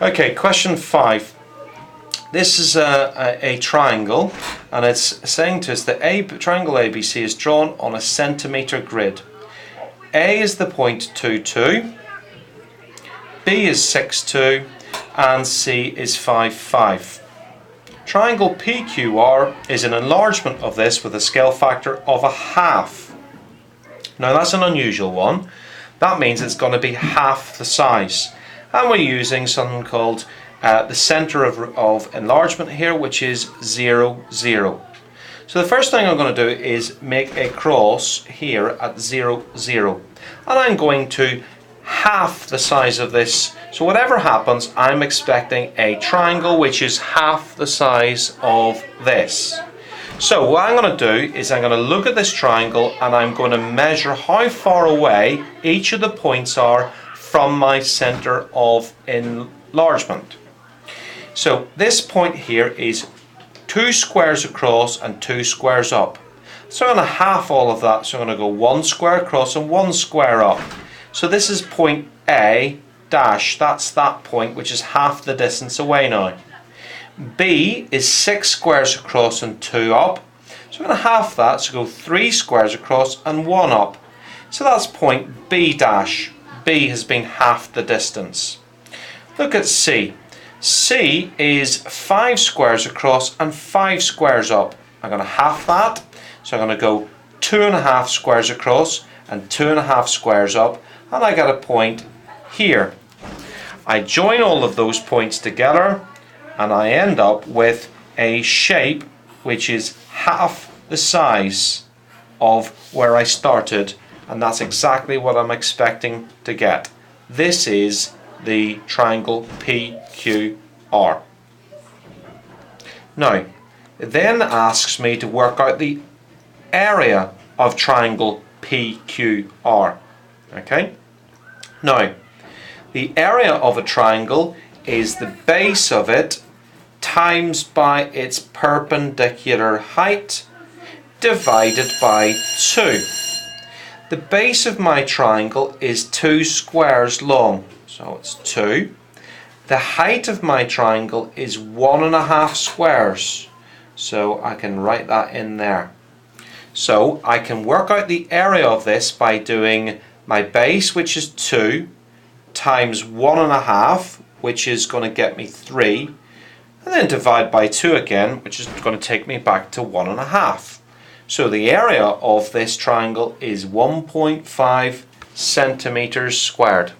Okay, question 5. This is a triangle, and it's saying to us that triangle ABC is drawn on a centimetre grid. A is the point 2, 2, B is 6, 2, and C is 5, 5. Triangle PQR is an enlargement of this with a scale factor of 1/2. Now that's an unusual one. That means it's going to be half the size. And we're using something called the centre of enlargement here, which is 0, 0. So the first thing I'm going to do is make a cross here at 0, 0. And I'm going to half the size of this. So whatever happens, I'm expecting a triangle which is half the size of this. So what I'm going to do is I'm going to look at this triangle and I'm going to measure how far away each of the points are from my centre of enlargement. So this point here is 2 squares across and 2 squares up. So I'm going to half all of that. So I'm going to go 1 square across and 1 square up. So this is point A dash. That's that point, which is half the distance away now. B is 6 squares across and 2 up. So I'm going to half that. So go 3 squares across and 1 up. So that's point B dash. B has been half the distance. Look at C. C is 5 squares across and 5 squares up. I'm going to half that. So I'm going to go 2.5 squares across and 2.5 squares up. And I get a point here. I join all of those points together and I end up with a shape which is half the size of where I started, and that's exactly what I'm expecting to get. This is the triangle PQR. Now, it then asks me to work out the area of triangle PQR. Okay? Now, the area of a triangle is the base of it times by its perpendicular height divided by 2. The base of my triangle is 2 squares long, so it's 2. The height of my triangle is 1.5 squares, so I can write that in there. So I can work out the area of this by doing my base, which is 2, times 1.5, which is going to get me 3, and then divide by 2 again, which is going to take me back to 1.5. So the area of this triangle is 1.5 centimeters squared.